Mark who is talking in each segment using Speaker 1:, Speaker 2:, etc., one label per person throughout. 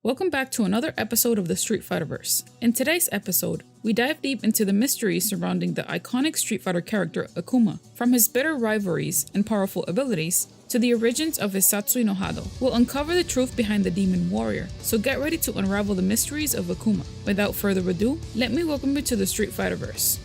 Speaker 1: Welcome back to another episode of the Street Fighterverse. In today's episode, we dive deep into the mysteries surrounding the iconic Street Fighter character Akuma, from his bitter rivalries and powerful abilities to the origins of his satsu no hado. We'll uncover the truth behind the demon warrior, so get ready to unravel the mysteries of Akuma. Without further ado, let me welcome you to the Street Fighterverse.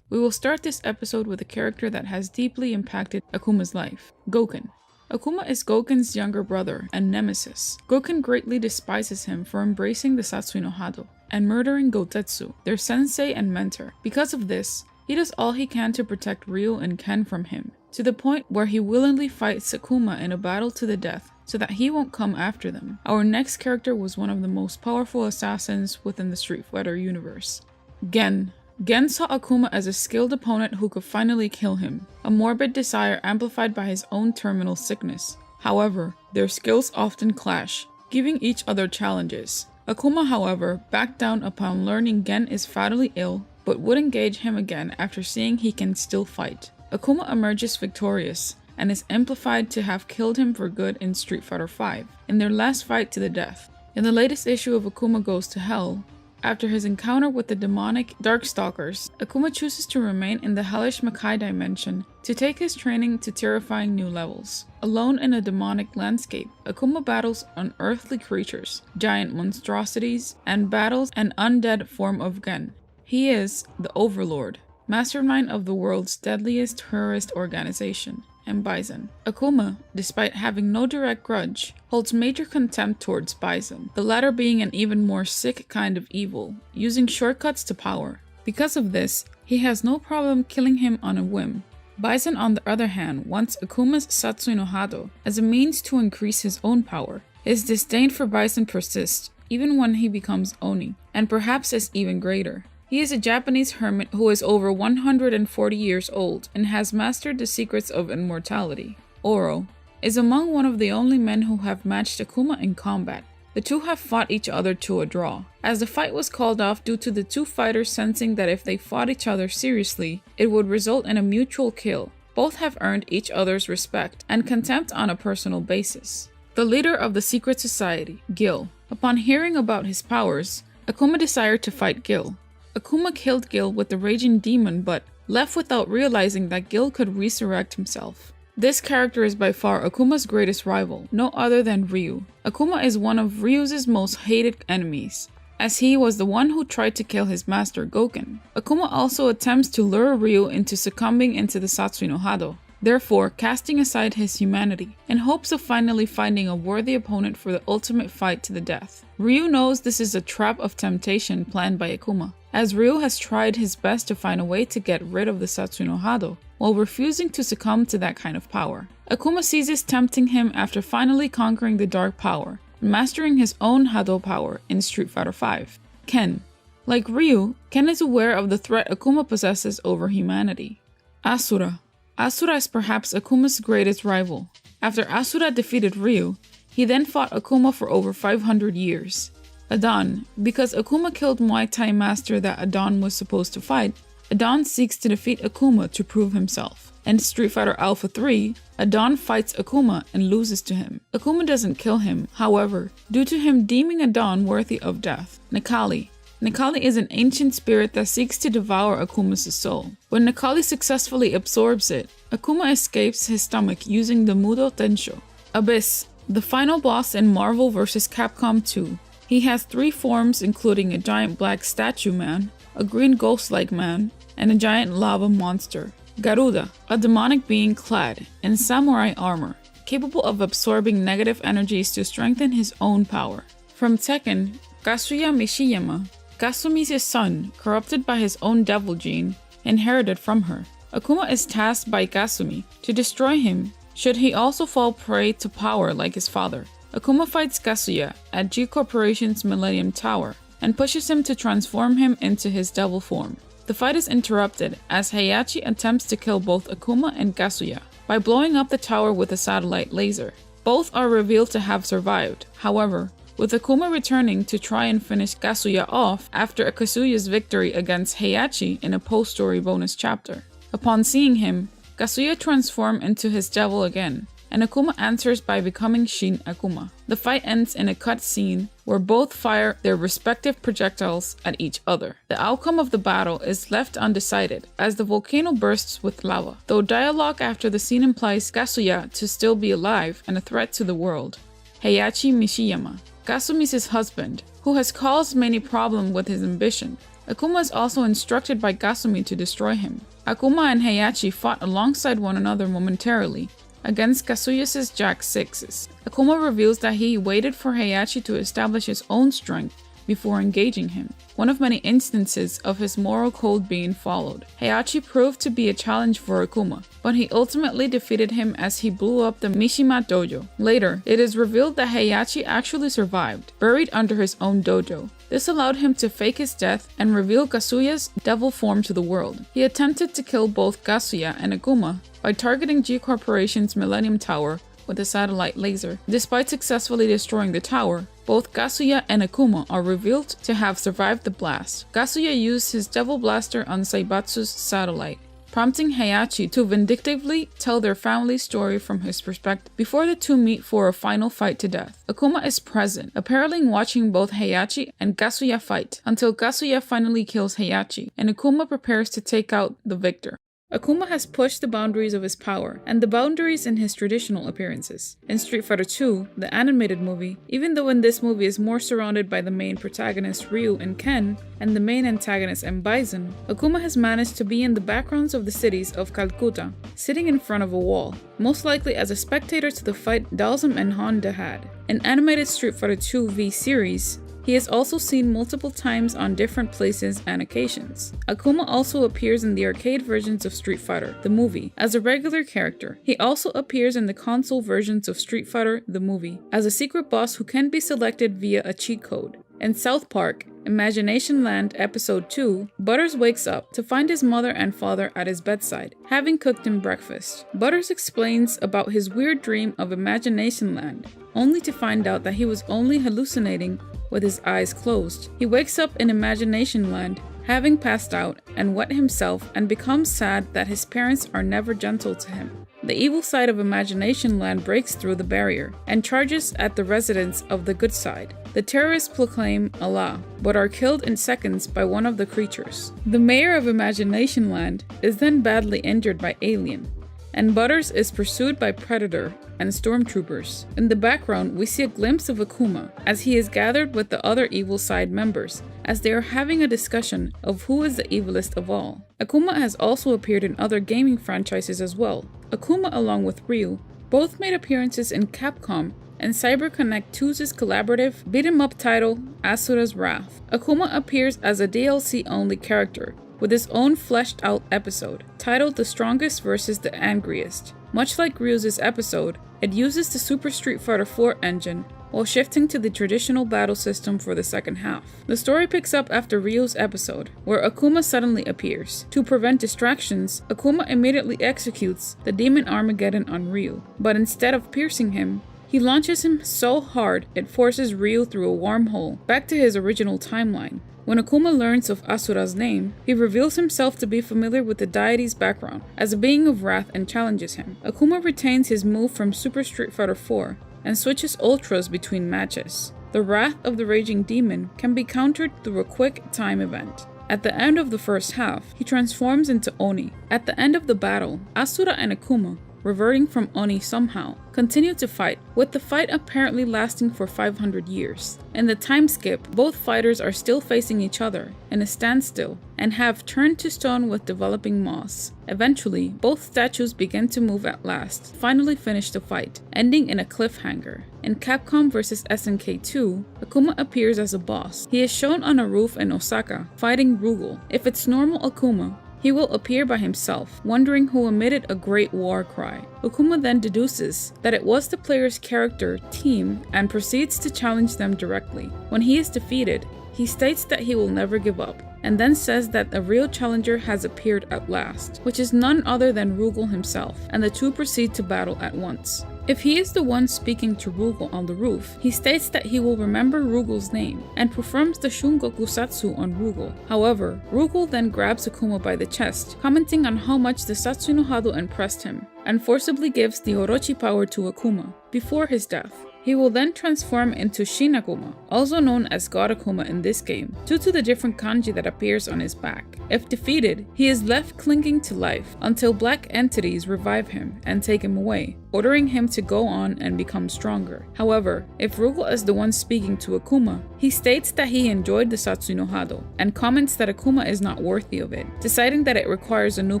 Speaker 1: We will start this episode with a character that has deeply impacted Akuma's life, Goku. Akuma is Goku's younger brother and nemesis. Goku greatly despises him for embracing the satsu no hado and murdering Gotetsu, their sensei and mentor. Because of this, he does all he can to protect Ryu and Ken from him, to the point where he willingly fights Akuma in a battle to the death so that he won't come after them. Our next character was one of the most powerful assassins within the Street Fighter universe, Gen. Gen saw Akuma as a skilled opponent who could finally kill him, a morbid desire amplified by his own terminal sickness. However, their skills often clash, giving each other challenges. Akuma, however, backed down upon learning Gen is fatally ill, but would engage him again after seeing he can still fight. Akuma emerges victorious, and is amplified to have killed him for good in Street Fighter V, in their last fight to the death. In the latest issue of Akuma Goes to Hell, after his encounter with the demonic Darkstalkers, Akuma chooses to remain in the hellish Makai dimension to take his training to terrifying new levels. Alone in a demonic landscape, Akuma battles unearthly creatures, giant monstrosities, and battles an undead form of Gen. He is the Overlord, mastermind of the world's deadliest terrorist organization, and Bison. Akuma, despite having no direct grudge, holds major contempt towards Bison, the latter being an even more sick kind of evil, using shortcuts to power. Because of this, he has no problem killing him on a whim. Bison, on the other hand, wants Akuma's satsu no hado as a means to increase his own power. His disdain for Bison persists, even when he becomes Oni, and perhaps is even greater. He is a Japanese hermit who is over 140 years old and has mastered the secrets of immortality. Oro is among one of the only men who have matched Akuma in combat. The two have fought each other to a draw, as the fight was called off due to the two fighters sensing that if they fought each other seriously, it would result in a mutual kill. Both have earned each other's respect and contempt on a personal basis. The leader of the secret society, Gil. Upon hearing about his powers, Akuma desired to fight Gil. Akuma killed Gil with the raging demon, but left without realizing that Gil could resurrect himself. This character is by far Akuma's greatest rival, no other than Ryu. Akuma is one of Ryu's most hated enemies, as he was the one who tried to kill his master Goku. Akuma also attempts to lure Ryu into succumbing into the satsu no hado, therefore casting aside his humanity, in hopes of finally finding a worthy opponent for the ultimate fight to the death. Ryu knows this is a trap of temptation planned by Akuma, as Ryu has tried his best to find a way to get rid of the satsu no hado, while refusing to succumb to that kind of power. Akuma seizes tempting him after finally conquering the dark power, and mastering his own hado power in Street Fighter V. Ken. Like Ryu, Ken is aware of the threat Akuma possesses over humanity. Asura. Asura is perhaps Akuma's greatest rival. After Asura defeated Ryu, he then fought Akuma for over 500 years. Adon. Because Akuma killed Muay Thai master that Adon was supposed to fight, Adon seeks to defeat Akuma to prove himself. In Street Fighter Alpha 3, Adon fights Akuma and loses to him. Akuma doesn't kill him, however, due to him deeming Adon worthy of death. Nekali. Nekali is an ancient spirit that seeks to devour Akuma's soul. When Nekali successfully absorbs it, Akuma escapes his stomach using the Mudo Tensho. Abyss. The final boss in Marvel vs. Capcom 2. He has 3 forms, including a giant black statue man, a green ghost-like man, and a giant lava monster. Garuda, a demonic being clad in samurai armor, capable of absorbing negative energies to strengthen his own power. From Tekken, Kazuya Mishiyama, Kasumi's son, corrupted by his own devil gene, inherited from her. Akuma is tasked by Kasumi to destroy him should he also fall prey to power like his father. Akuma fights Kazuya at G Corporation's Millennium Tower and pushes him to transform him into his devil form. The fight is interrupted as Heihachi attempts to kill both Akuma and Kazuya by blowing up the tower with a satellite laser. Both are revealed to have survived. However, with Akuma returning to try and finish Kazuya off after Kazuya's victory against Heihachi in a post-story bonus chapter. Upon seeing him, Kazuya transforms into his devil again, and Akuma answers by becoming Shin Akuma. The fight ends in a cut scene where both fire their respective projectiles at each other. The outcome of the battle is left undecided, as the volcano bursts with lava, though dialogue after the scene implies Kazuya to still be alive and a threat to the world. Heihachi Mishiyama, Kasumi's husband, who has caused many problems with his ambition. Akuma is also instructed by Kasumi to destroy him. Akuma and Heihachi fought alongside one another momentarily against Kazuya's Jack 6s. Akuma reveals that he waited for Heihachi to establish his own strength before engaging him, one of many instances of his moral code being followed. Heihachi proved to be a challenge for Akuma, but he ultimately defeated him as he blew up the Mishima dojo. Later, it is revealed that Heihachi actually survived, buried under his own dojo. This allowed him to fake his death and reveal Kazuya's devil form to the world. He attempted to kill both Kazuya and Akuma by targeting G Corporation's Millennium Tower with a satellite laser. Despite successfully destroying the tower, both Kazuya and Akuma are revealed to have survived the blast. Kazuya used his Devil Blaster on Saibatsu's satellite, prompting Heihachi to vindictively tell their family story from his perspective before the two meet for a final fight to death. Akuma is present, apparently watching both Heihachi and Kazuya fight, until Kazuya finally kills Heihachi, and Akuma prepares to take out the victor. Akuma has pushed the boundaries of his power, and the boundaries in his traditional appearances. In Street Fighter II, the animated movie, even though in this movie is more surrounded by the main protagonists Ryu and Ken, and the main antagonist M. Bison, Akuma has managed to be in the backgrounds of the cities of Calcutta, sitting in front of a wall, most likely as a spectator to the fight Dalsum and Honda had. In animated Street Fighter II V series, he is also seen multiple times on different places and occasions. Akuma also appears in the arcade versions of Street Fighter, the movie, as a regular character. He also appears in the console versions of Street Fighter, the movie, as a secret boss who can be selected via a cheat code. In South Park, Imagination Land Episode 2, Butters wakes up to find his mother and father at his bedside, having cooked him breakfast. Butters explains about his weird dream of Imagination Land, only to find out that he was only hallucinating with his eyes closed. He wakes up in Imagination Land, having passed out and wet himself, and becomes sad that his parents are never gentle to him. The evil side of Imagination Land breaks through the barrier and charges at the residents of the good side. The terrorists proclaim Allah, but are killed in seconds by one of the creatures. The mayor of Imagination Land is then badly injured by Alien, and Butters is pursued by Predator and stormtroopers. In the background, we see a glimpse of Akuma as he is gathered with the other evil side members as they are having a discussion of who is the evilest of all. Akuma has also appeared in other gaming franchises as well. Akuma, along with Ryu, both made appearances in Capcom and CyberConnect 2's collaborative beat-em-up title Asura's Wrath. Akuma appears as a DLC-only character with his own fleshed-out episode, titled The Strongest vs. the Angriest. Much like Ryu's episode, it uses the Super Street Fighter IV engine while shifting to the traditional battle system for the second half. The story picks up after Ryu's episode, where Akuma suddenly appears. To prevent distractions, Akuma immediately executes the Demon Armageddon on Ryu, but instead of piercing him, he launches him so hard it forces Ryu through a wormhole back to his original timeline. When Akuma learns of Asura's name, he reveals himself to be familiar with the deity's background as a being of wrath and challenges him. Akuma retains his move from Super Street Fighter IV and switches ultras between matches. The wrath of the raging demon can be countered through a quick time event. At the end of the first half, he transforms into Oni. At the end of the battle, Asura and Akuma, reverting from Oni somehow, continue to fight, with the fight apparently lasting for 500 years. In the time skip, both fighters are still facing each other in a standstill and have turned to stone with developing moss. Eventually, both statues begin to move at last, finally finish the fight, ending in a cliffhanger. In Capcom vs SNK 2, Akuma appears as a boss. He is shown on a roof in Osaka, fighting Rugal. If it's normal Akuma, he will appear by himself, wondering who emitted a great war cry. Akuma then deduces that it was the player's character, team, and proceeds to challenge them directly. When he is defeated, he states that he will never give up, and then says that a real challenger has appeared at last, which is none other than Rugal himself, and the two proceed to battle at once. If he is the one speaking to Rugal on the roof, he states that he will remember Rugal's name and performs the shun goku satsu on Rugal. However, Rugal then grabs Akuma by the chest, commenting on how much the Satsu no Hado impressed him, and forcibly gives the Orochi power to Akuma before his death. He will then transform into Shin Akuma, also known as God Akuma in this game, due to the different kanji that appears on his back. If defeated, he is left clinging to life until black entities revive him and take him away, ordering him to go on and become stronger. However, if Rugal is the one speaking to Akuma, he states that he enjoyed the Satsu no Hado and comments that Akuma is not worthy of it. Deciding that it requires a new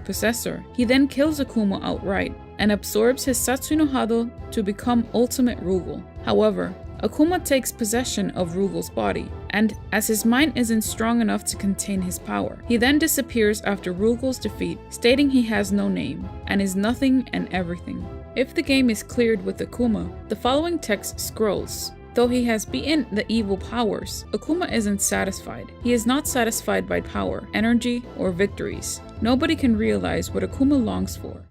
Speaker 1: possessor, he then kills Akuma outright and absorbs his Satsu no Hado to become Ultimate Rugal. However, Akuma takes possession of Rugal's body, and as his mind isn't strong enough to contain his power, he then disappears after Rugal's defeat, stating he has no name and is nothing and everything. If the game is cleared with Akuma, the following text scrolls. Though he has beaten the evil powers, Akuma isn't satisfied. He is not satisfied by power, energy, or victories. Nobody can realize what Akuma longs for.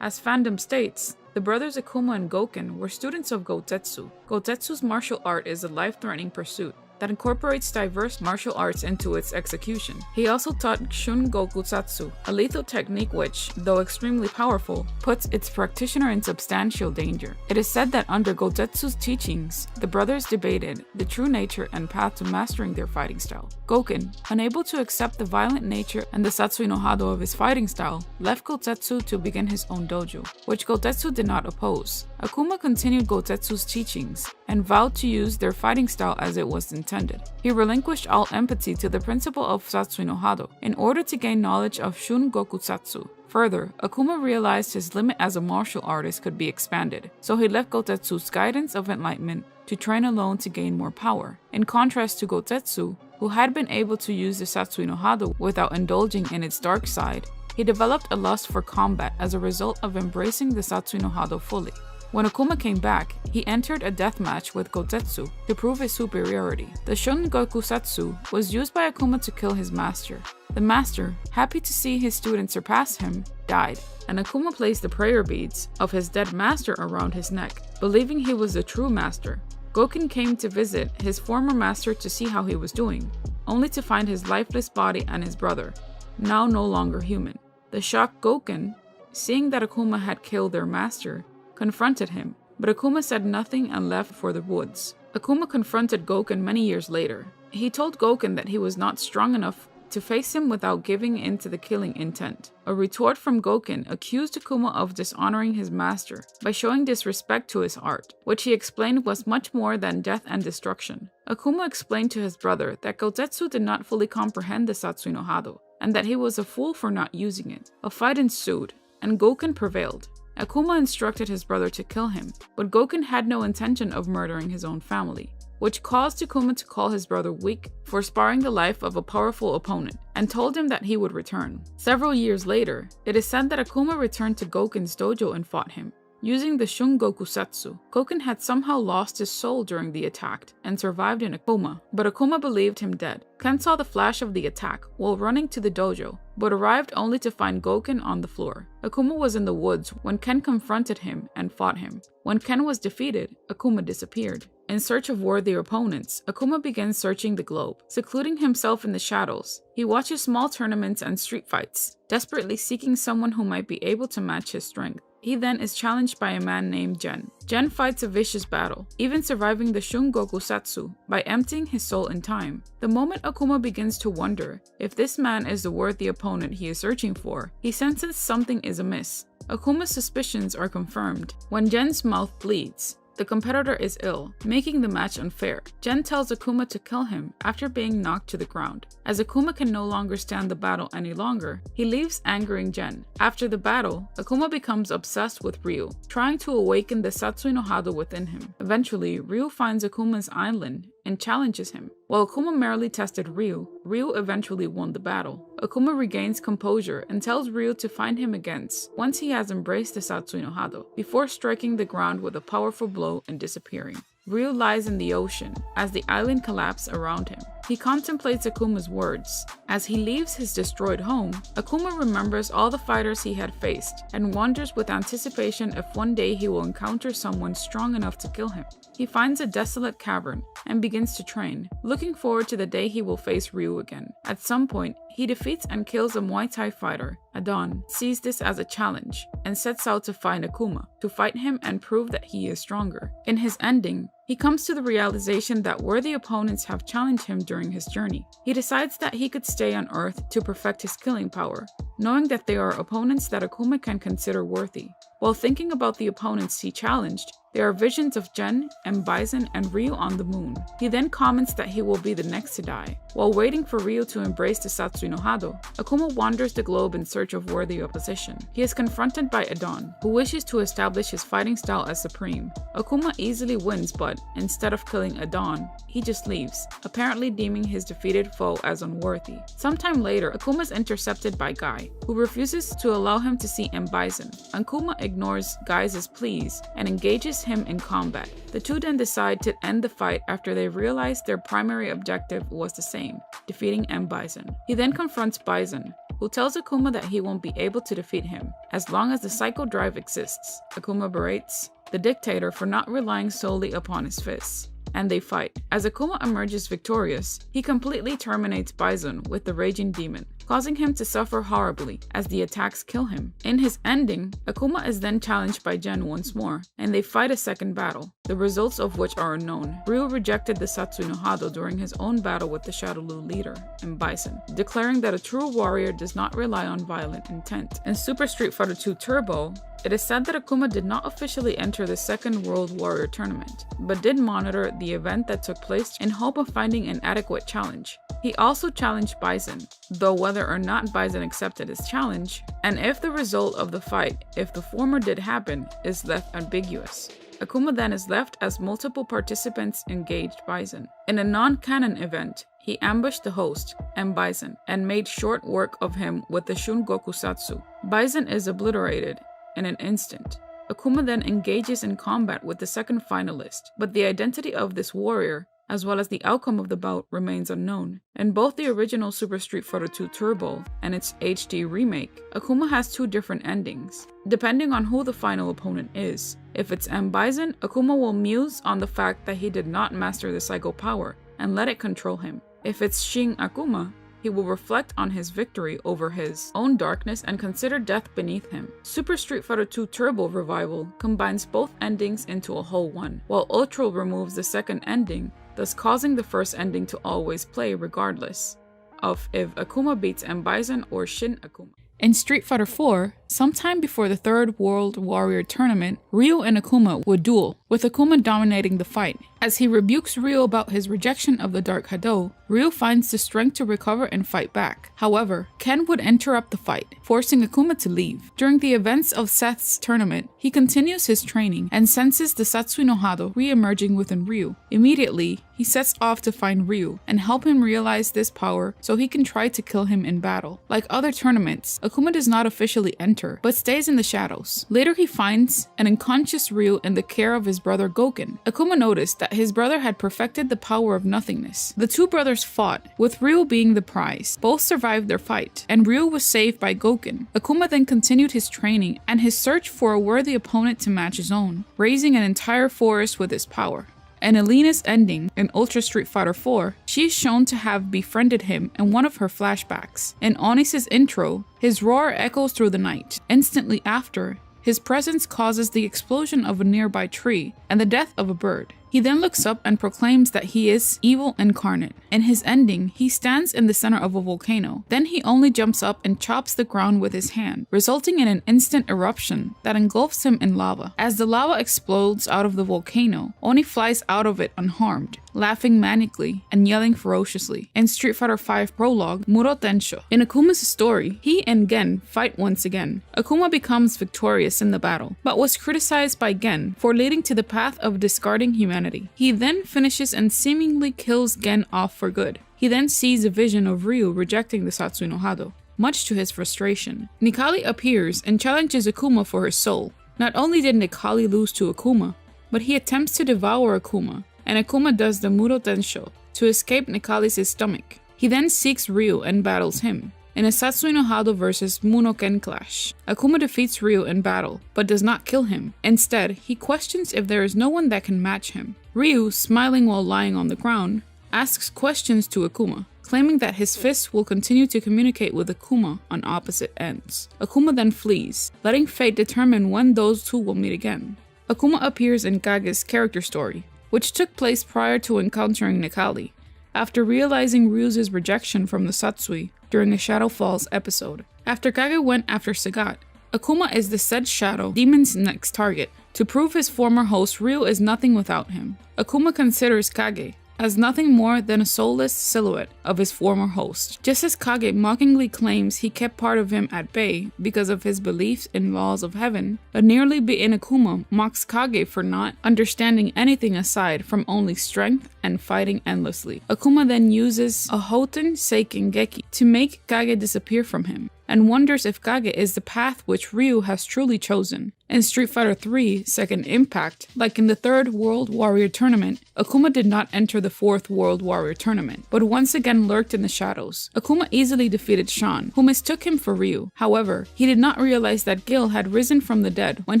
Speaker 1: As fandom states, the brothers Akuma and Goken were students of Gotetsu. Gotetsu's martial art is a life-threatening pursuit that incorporates diverse martial arts into its execution. He also taught shun goku satsu, a lethal technique which, though extremely powerful, puts its practitioner in substantial danger. It is said that under Gotetsu's teachings, the brothers debated the true nature and path to mastering their fighting style. Goken, unable to accept the violent nature and the Satsu no Hado of his fighting style, left Gotetsu to begin his own dojo, which Gotetsu did not oppose. Akuma continued Gotetsu's teachings and vowed to use their fighting style as it was intended. He relinquished all empathy to the principle of Satsu no Hado in order to gain knowledge of shun goku satsu. Further, Akuma realized his limit as a martial artist could be expanded, so he left Gotetsu's guidance of enlightenment to train alone to gain more power. In contrast to Gotetsu, who had been able to use the Satsu no Hado without indulging in its dark side, he developed a lust for combat as a result of embracing the Satsu no Hado fully. When Akuma came back, he entered a death match with Gotetsu to prove his superiority. The shun goku satsu was used by Akuma to kill his master. The master, happy to see his student surpass him, died, and Akuma placed the prayer beads of his dead master around his neck, believing he was the true master. Goken came to visit his former master to see how he was doing, only to find his lifeless body and his brother, now no longer human. The shocked Goken, seeing that Akuma had killed their master, confronted him, but Akuma said nothing and left for the woods. Akuma confronted Goken many years later. He told Goken that he was not strong enough to face him without giving in to the killing intent. A retort from Goken accused Akuma of dishonoring his master by showing disrespect to his art, which he explained was much more than death and destruction. Akuma explained to his brother that Gotetsu did not fully comprehend the Satsu no Hado, and that he was a fool for not using it. A fight ensued, and Goken prevailed. Akuma instructed his brother to kill him, but Goken had no intention of murdering his own family, which caused Akuma to call his brother weak for sparing the life of a powerful opponent, and told him that he would return. Several years later, it is said that Akuma returned to Goken's dojo and fought him. Using the shun goku satsu, Goken had somehow lost his soul during the attack and survived in Akuma, but Akuma believed him dead. Ken saw the flash of the attack while running to the dojo, but arrived only to find Goken on the floor. Akuma was in the woods when Ken confronted him and fought him. When Ken was defeated, Akuma disappeared. In search of worthy opponents, Akuma begins searching the globe. Secluding himself in the shadows, he watches small tournaments and street fights, desperately seeking someone who might be able to match his strength. He then is challenged by a man named Gen. Gen fights a vicious battle, even surviving the shun goku satsu by emptying his soul in time. The moment Akuma begins to wonder if this man is the worthy opponent he is searching for, he senses something is amiss. Akuma's suspicions are confirmed when Gen's mouth bleeds. The competitor is ill, making the match unfair. Gen tells Akuma to kill him after being knocked to the ground. As Akuma can no longer stand the battle any longer, he leaves angering Gen. After the battle, Akuma becomes obsessed with Ryu, trying to awaken the Satsu no Hado within him. Eventually, Ryu finds Akuma's island and challenges him. While Akuma merely tested Ryu, Ryu eventually won the battle. Akuma regains composure and tells Ryu to find him again once he has embraced the Satsu no Hado, before striking the ground with a powerful blow and disappearing. Ryu lies in the ocean as the island collapses around him. He contemplates Akuma's words. As he leaves his destroyed home, Akuma remembers all the fighters he had faced and wonders with anticipation if one day he will encounter someone strong enough to kill him. He finds a desolate cavern and begins to train, looking forward to the day he will face Ryu again. At some point, he defeats and kills a Muay Thai fighter. Adon sees this as a challenge and sets out to find Akuma, to fight him and prove that he is stronger. In his ending, he comes to the realization that worthy opponents have challenged him during his journey. He decides that he could stay on Earth to perfect his killing power, knowing that they are opponents that Akuma can consider worthy. While thinking about the opponents he challenged, there are visions of Gen, M. Bison, and Ryu on the moon. He then comments that he will be the next to die. While waiting for Ryu to embrace the Satsu no Hado, Akuma wanders the globe in search of worthy opposition. He is confronted by Adon, who wishes to establish his fighting style as supreme. Akuma easily wins, but instead of killing Adon, he just leaves, apparently deeming his defeated foe as unworthy. Sometime later, Akuma is intercepted by Guy, who refuses to allow him to see M. Bison. Akuma ignores Guy's pleas and engages him in combat. The two then decide to end the fight after they realize their primary objective was the same, defeating M. Bison. He then confronts Bison, who tells Akuma that he won't be able to defeat him as long as the psycho drive exists. Akuma berates the dictator for not relying solely upon his fists, and they fight. As Akuma emerges victorious, he completely terminates Bison with the raging demon, causing him to suffer horribly as the attacks kill him. In his ending, Akuma is then challenged by Gen once more, and they fight a second battle, the results of which are unknown. Ryu rejected the Satsu no Hado during his own battle with the Shadowloo leader, M. Bison, declaring that a true warrior does not rely on violent intent. In Super Street Fighter II Turbo, it is said that Akuma did not officially enter the Second World Warrior Tournament, but did monitor the event that took place in hope of finding an adequate challenge. He also challenged Bison, though whether or not Bison accepted his challenge, and if the result of the fight, if the former did happen, is left ambiguous. Akuma then is left as multiple participants engaged Bison. In a non-canon event, he ambushed the host, M. Bison, and made short work of him with the shun goku satsu. Bison is obliterated in an instant. Akuma then engages in combat with the second finalist, but the identity of this warrior, as well as the outcome of the bout, remains unknown. In both the original Super Street Fighter II Turbo and its HD remake, Akuma has two different endings, depending on who the final opponent is. If it's M. Bison, Akuma will muse on the fact that he did not master the psycho power and let it control him. If it's Shin Akuma, he will reflect on his victory over his own darkness and consider death beneath him. Super Street Fighter II Turbo Revival combines both endings into a whole one, while Ultra removes the second ending, thus causing the first ending to always play regardless of if Akuma beats M. Bison or Shin Akuma. In Street Fighter IV, sometime before the Third World Warrior Tournament, Ryu and Akuma would duel, with Akuma dominating the fight. As he rebukes Ryu about his rejection of the Dark Hado, Ryu finds the strength to recover and fight back. However, Ken would interrupt the fight, forcing Akuma to leave. During the events of Seth's tournament, he continues his training and senses the Satsu no Hado re-emerging within Ryu. Immediately, he sets off to find Ryu and help him realize this power so he can try to kill him in battle. Like other tournaments, Akuma does not officially enter, but stays in the shadows. Later he finds an unconscious Ryu in the care of his brother Goken. Akuma noticed that his brother had perfected the power of nothingness. The two brothers fought, with Ryu being the prize. Both survived their fight, and Ryu was saved by Goken. Akuma then continued his training and his search for a worthy opponent to match his own, raising an entire forest with his power. In Alina's ending, in Ultra Street Fighter IV, she is shown to have befriended him in one of her flashbacks. In Onyx's intro, his roar echoes through the night. Instantly after, his presence causes the explosion of a nearby tree and the death of a bird. He then looks up and proclaims that he is evil incarnate. In his ending, he stands in the center of a volcano. Then he only jumps up and chops the ground with his hand, resulting in an instant eruption that engulfs him in lava. As the lava explodes out of the volcano, Oni flies out of it unharmed, laughing manically and yelling ferociously. In Street Fighter V Prologue, Muro Tensho. In Akuma's story, he and Gen fight once again. Akuma becomes victorious in the battle, but was criticized by Gen for leading to the path of discarding humanity. He then finishes and seemingly kills Gen off for good. He then sees a vision of Ryu rejecting the Satsu no Hado. Much to his frustration, Nikali appears and challenges Akuma for her soul. Not only did Nikali lose to Akuma, but he attempts to devour Akuma, and Akuma does the Muro Tensho, to escape Nekali's stomach. He then seeks Ryu and battles him. In a Satsu no Hado vs Munoken clash, Akuma defeats Ryu in battle, but does not kill him. Instead, he questions if there is no one that can match him. Ryu, smiling while lying on the ground, asks questions to Akuma, claiming that his fists will continue to communicate with Akuma on opposite ends. Akuma then flees, letting fate determine when those two will meet again. Akuma appears in Kage's character story, which took place prior to encountering Nekali, after realizing Ryu's rejection from the Satsui during a Shadow Falls episode. After Kage went after Sagat, Akuma is the said Shadow Demon's next target. To prove his former host Ryu is nothing without him, Akuma considers Kage as nothing more than a soulless silhouette of his former host. Just as Kage mockingly claims he kept part of him at bay because of his beliefs in laws of heaven, a nearly beaten Akuma mocks Kage for not understanding anything aside from only strength and fighting endlessly. Akuma then uses a Hoten Seiken Geki to make Kage disappear from him, and wonders if Kage is the path which Ryu has truly chosen. In Street Fighter III Second Impact, like in the 3rd World Warrior Tournament, Akuma did not enter the 4th World Warrior Tournament, but once again lurked in the shadows. Akuma easily defeated Shun, who mistook him for Ryu. However, he did not realize that Gil had risen from the dead when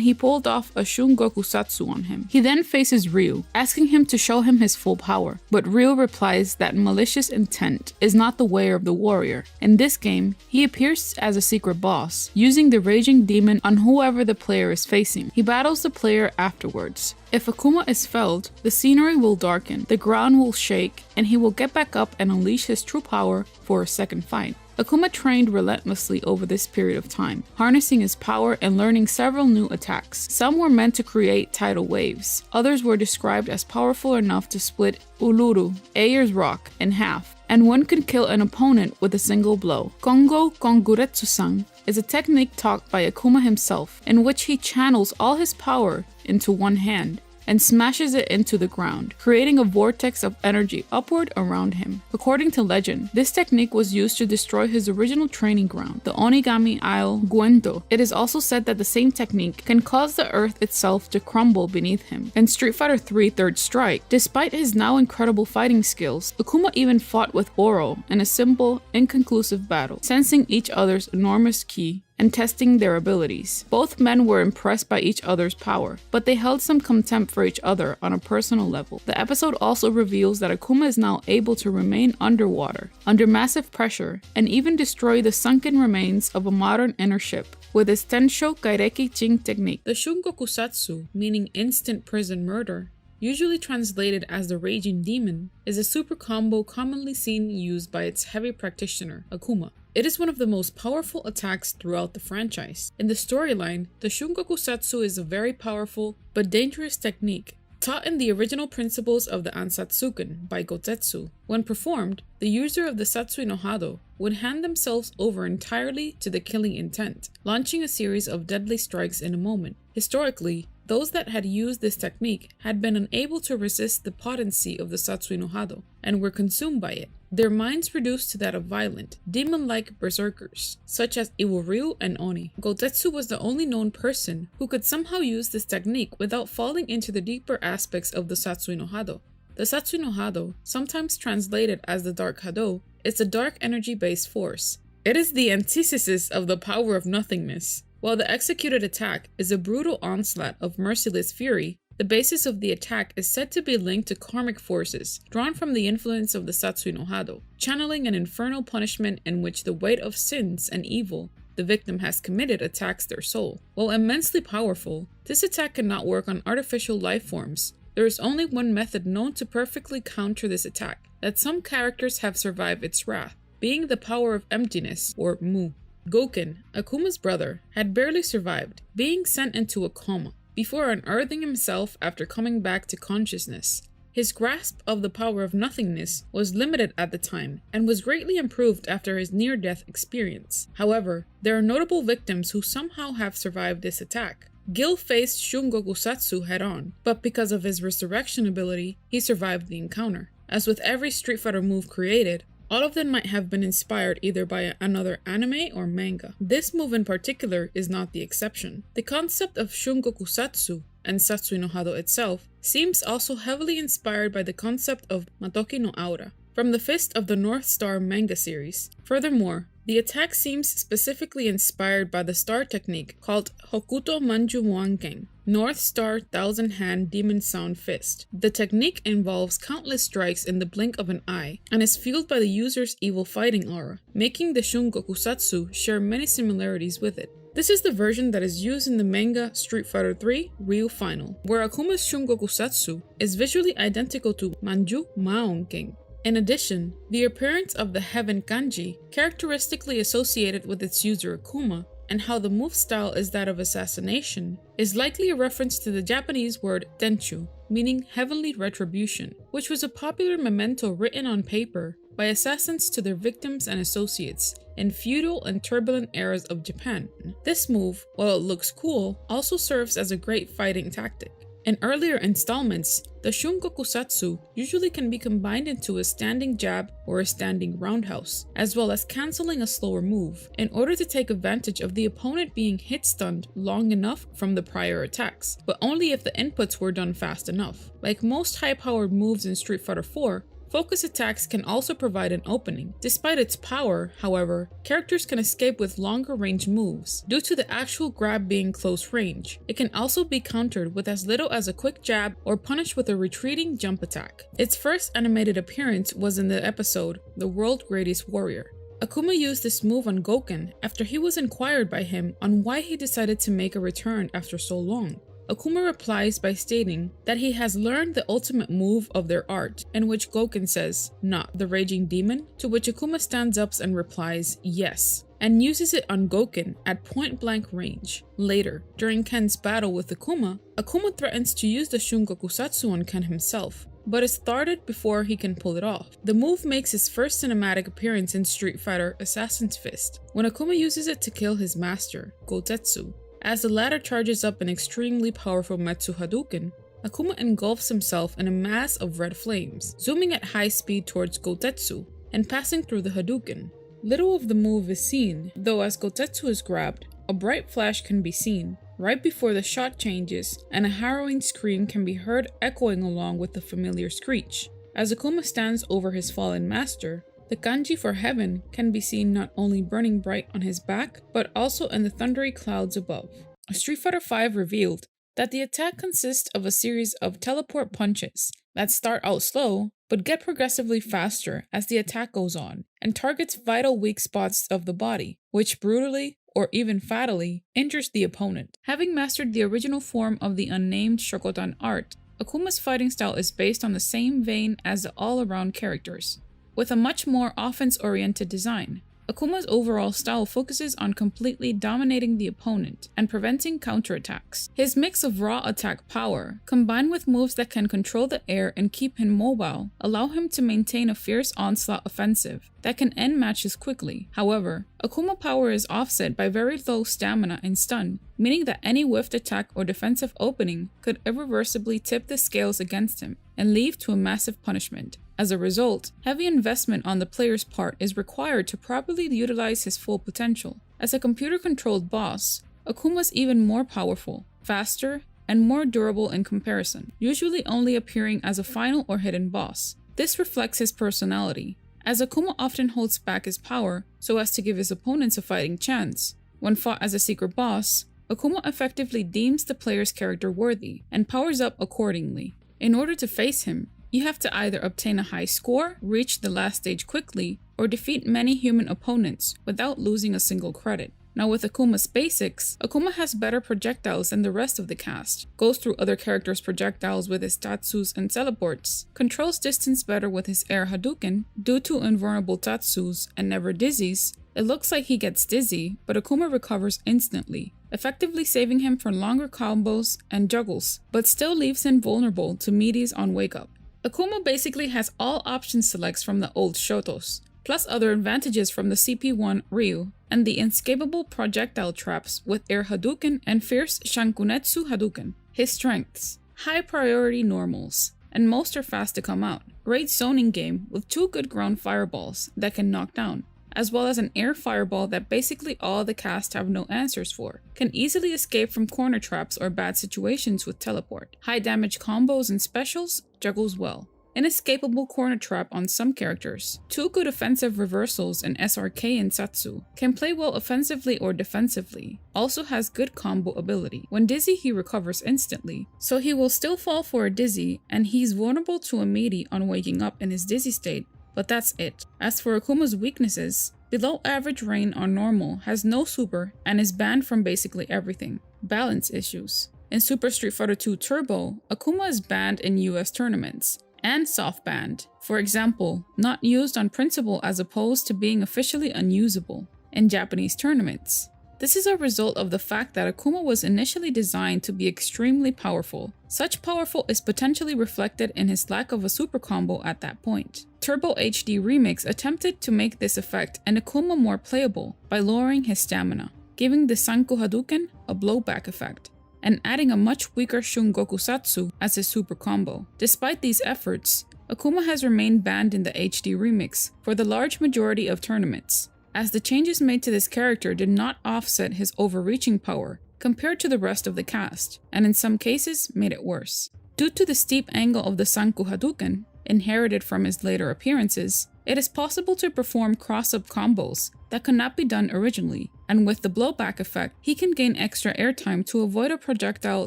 Speaker 1: he pulled off a shun goku satsu on him. He then faces Ryu, asking him to show him his full power, but Ryu replies that malicious intent is not the way of the warrior. In this game, he appears as a secret boss, using the raging demon on whoever the player is facing. He battles the player afterwards. If Akuma is felled, the scenery will darken, the ground will shake, and he will get back up and unleash his true power for a second fight. Akuma trained relentlessly over this period of time, harnessing his power and learning several new attacks. Some were meant to create tidal waves, others were described as powerful enough to split Uluru, Ayer's Rock, in half, and one could kill an opponent with a single blow. Kongo Konguretsu-san is a technique taught by Akuma himself, in which he channels all his power into one hand and smashes it into the ground, creating a vortex of energy upward around him. According to legend, this technique was used to destroy his original training ground, the Onigami Isle Gwento. It is also said that the same technique can cause the earth itself to crumble beneath him. In Street Fighter III Third Strike, despite his now incredible fighting skills, Akuma even fought with Oro in a simple, inconclusive battle, sensing each other's enormous ki and testing their abilities. Both men were impressed by each other's power, but they held some contempt for each other on a personal level. The episode also reveals that Akuma is now able to remain underwater, under massive pressure, and even destroy the sunken remains of a modern inner ship with his Tensho Kaireki Jing technique. The shun goku satsu, meaning instant prison murder, usually translated as the Raging Demon, is a super combo commonly seen used by its heavy practitioner, Akuma. It is one of the most powerful attacks throughout the franchise. In the storyline, the shun goku satsu is a very powerful but dangerous technique, taught in the original principles of the Ansatsuken by Gotetsu. When performed, the user of the Satsui no Hado would hand themselves over entirely to the killing intent, launching a series of deadly strikes in a moment. Historically, those that had used this technique had been unable to resist the potency of the Satsui no Hado and were consumed by it, their minds reduced to that of violent, demon-like berserkers, such as Iworyu and Oni. Gotetsu was the only known person who could somehow use this technique without falling into the deeper aspects of the Satsui no Hado. The Satsui no Hado, sometimes translated as the Dark Hado, is a dark energy-based force. It is the antithesis of the power of nothingness. While the executed attack is a brutal onslaught of merciless fury, the basis of the attack is said to be linked to karmic forces, drawn from the influence of the Satsui no Hado, channeling an infernal punishment in which the weight of sins and evil the victim has committed attacks their soul. While immensely powerful, this attack cannot work on artificial life forms. There is only one method known to perfectly counter this attack, that some characters have survived its wrath, being the power of emptiness, or Mu. Goken, Akuma's brother, had barely survived, being sent into a coma, before unearthing himself after coming back to consciousness. His grasp of the power of nothingness was limited at the time, and was greatly improved after his near-death experience. However, there are notable victims who somehow have survived this attack. Gil faced shun goku satsu head-on, but because of his resurrection ability, he survived the encounter. As with every Street Fighter move created, all of them might have been inspired either by another anime or manga. This move in particular is not the exception. The concept of shun goku satsu and Satsui no Hado itself seems also heavily inspired by the concept of Matoki no Aura from the Fist of the North Star manga series. Furthermore, the attack seems specifically inspired by the star technique called Hokuto Manju Muanken, North Star Thousand Hand Demon Sound Fist. The technique involves countless strikes in the blink of an eye and is fueled by the user's evil fighting aura, making the shun satsu share many similarities with it. This is the version that is used in the manga Street Fighter III Ryu Final, where Akuma's shun satsu is visually identical to Manju Maonken. In addition, the appearance of the Heaven Kanji, characteristically associated with its user Akuma, and how the move style is that of assassination, is likely a reference to the Japanese word tenchu, meaning heavenly retribution, which was a popular memento written on paper by assassins to their victims and associates in feudal and turbulent eras of Japan. This move, while it looks cool, also serves as a great fighting tactic. In earlier installments, the shun satsu usually can be combined into a standing jab or a standing roundhouse, as well as cancelling a slower move, in order to take advantage of the opponent being hit-stunned long enough from the prior attacks, but only if the inputs were done fast enough. Like most high-powered moves in Street Fighter IV, focus attacks can also provide an opening. Despite its power, however, characters can escape with longer range moves, due to the actual grab being close range. It can also be countered with as little as a quick jab or punished with a retreating jump attack. Its first animated appearance was in the episode The World's Greatest Warrior. Akuma used this move on Goken after he was inquired by him on why he decided to make a return after so long. Akuma replies by stating that he has learned the ultimate move of their art, in which Goken says, "Not the raging demon?" To which Akuma stands up and replies, "Yes," and uses it on Goken at point-blank range. Later, during Ken's battle with Akuma, Akuma threatens to use the shun satsu on Ken himself, but is thwarted before he can pull it off. The move makes his first cinematic appearance in Street Fighter Assassin's Fist, when Akuma uses it to kill his master, Gotetsu. As the latter charges up an extremely powerful Metsu Hadouken, Akuma engulfs himself in a mass of red flames, zooming at high speed towards Gotetsu and passing through the Hadouken. Little of the move is seen, though as Gotetsu is grabbed, a bright flash can be seen right before the shot changes, and a harrowing scream can be heard echoing along with the familiar screech. As Akuma stands over his fallen master, the kanji for heaven can be seen not only burning bright on his back, but also in the thundery clouds above. Street Fighter V revealed that the attack consists of a series of teleport punches that start out slow, but get progressively faster as the attack goes on, and targets vital weak spots of the body, which brutally, or even fatally, injures the opponent. Having mastered the original form of the unnamed Shokotan art, Akuma's fighting style is based on the same vein as the all-around characters, with a much more offense-oriented design. Akuma's overall style focuses on completely dominating the opponent and preventing counterattacks. His mix of raw attack power, combined with moves that can control the air and keep him mobile, allow him to maintain a fierce onslaught offensive that can end matches quickly. However, Akuma power is offset by very low stamina and stun, meaning that any whiffed attack or defensive opening could irreversibly tip the scales against him and lead to a massive punishment. As a result, heavy investment on the player's part is required to properly utilize his full potential. As a computer-controlled boss, Akuma's even more powerful, faster, and more durable in comparison, usually only appearing as a final or hidden boss. This reflects his personality, as Akuma often holds back his power so as to give his opponents a fighting chance. When fought as a secret boss, Akuma effectively deems the player's character worthy and powers up accordingly. In order to face him, you have to either obtain a high score, reach the last stage quickly, or defeat many human opponents without losing a single credit. Now with Akuma's basics, Akuma has better projectiles than the rest of the cast, goes through other characters' projectiles with his tatsus and teleports, controls distance better with his air Hadouken due to invulnerable tatsus, and never dizzies. It looks like he gets dizzy, but Akuma recovers instantly, effectively saving him from longer combos and juggles, but still leaves him vulnerable to meaties on wake up. Akuma basically has all option selects from the old Shotos, plus other advantages from the CP1 Ryu, and the inescapable projectile traps with Air Hadouken and Fierce Shankunetsu Hadouken. His strengths: high priority normals, and most are fast to come out. Great zoning game with 2 good ground fireballs that can knock down. as well as an air fireball that basically all the cast have no answers for, can easily escape from corner traps or bad situations with teleport. High damage combos and specials, juggles well. Inescapable corner trap on some characters. 2 good offensive reversals in SRK and Satsu. Can play well offensively or defensively. Also has good combo ability. When dizzy he recovers instantly, so he will still fall for a dizzy and he's vulnerable to a meaty on waking up in his dizzy state, but that's it. As for Akuma's weaknesses, below average rain on normal, has no super, and is banned from basically everything. Balance issues. In Super Street Fighter 2 Turbo, Akuma is banned in US tournaments, and soft banned. For example, not used on principle as opposed to being officially unusable in Japanese tournaments. This is a result of the fact that Akuma was initially designed to be extremely powerful. Such powerful is potentially reflected in his lack of a super combo at that point. Turbo HD Remix attempted to make this effect and Akuma more playable by lowering his stamina, giving the Sanku Hadouken a blowback effect, and adding a much weaker Shun Goku Satsu as his super combo. Despite these efforts, Akuma has remained banned in the HD Remix for the large majority of tournaments, as the changes made to this character did not offset his overreaching power compared to the rest of the cast, and in some cases made it worse. Due to the steep angle of the Sanku Hadouken, inherited from his later appearances, it is possible to perform cross-up combos that could not be done originally, and with the blowback effect, he can gain extra airtime to avoid a projectile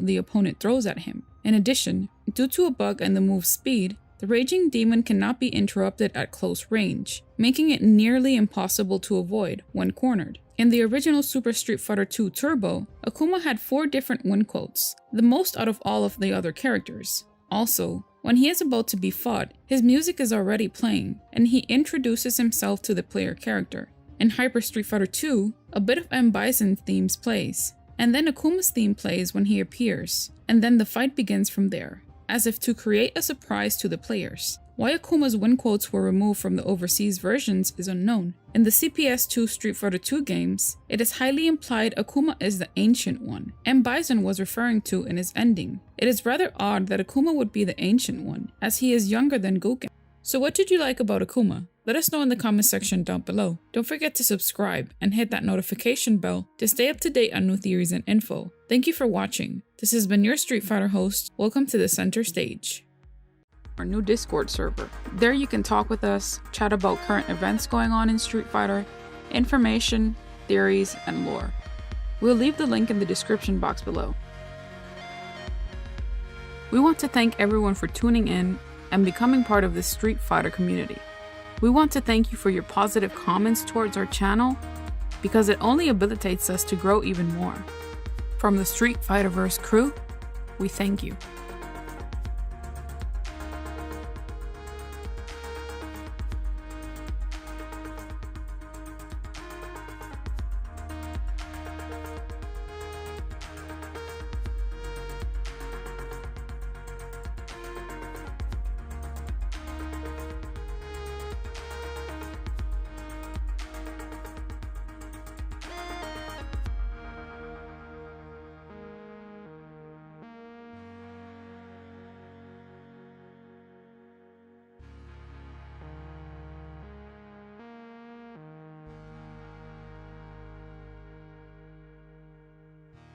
Speaker 1: the opponent throws at him. In addition, due to a bug in the move's speed, the Raging Demon cannot be interrupted at close range, making it nearly impossible to avoid when cornered. In the original Super Street Fighter 2 Turbo, Akuma had 4 different win quotes, the most out of all of the other characters. Also, when he is about to be fought, his music is already playing, and he introduces himself to the player character. In Hyper Street Fighter 2, a bit of M. Bison's themes plays, and then Akuma's theme plays when he appears, and then the fight begins from there, as if to create a surprise to the players. Why Akuma's win quotes were removed from the overseas versions is unknown. In the CPS2 Street Fighter 2 games, it is highly implied Akuma is the Ancient One, M. Bison was referring to in his ending. It is rather odd that Akuma would be the Ancient One, as he is younger than Goku. So what did you like about Akuma? Let us know in the comment section down below. Don't forget to subscribe and hit that notification bell to stay up to date on new theories and info. Thank you for watching. This has been your Street Fighter host. Welcome to the center stage. Our new Discord server. There you can talk with us, chat about current events going on in Street Fighter, information, theories, and lore. We'll leave the link in the description box below. We want to thank everyone for tuning in and becoming part of this Street Fighter community. We want to thank you for your positive comments towards our channel, because it only habilitates us to grow even more. From the Street Fighterverse crew, we thank you.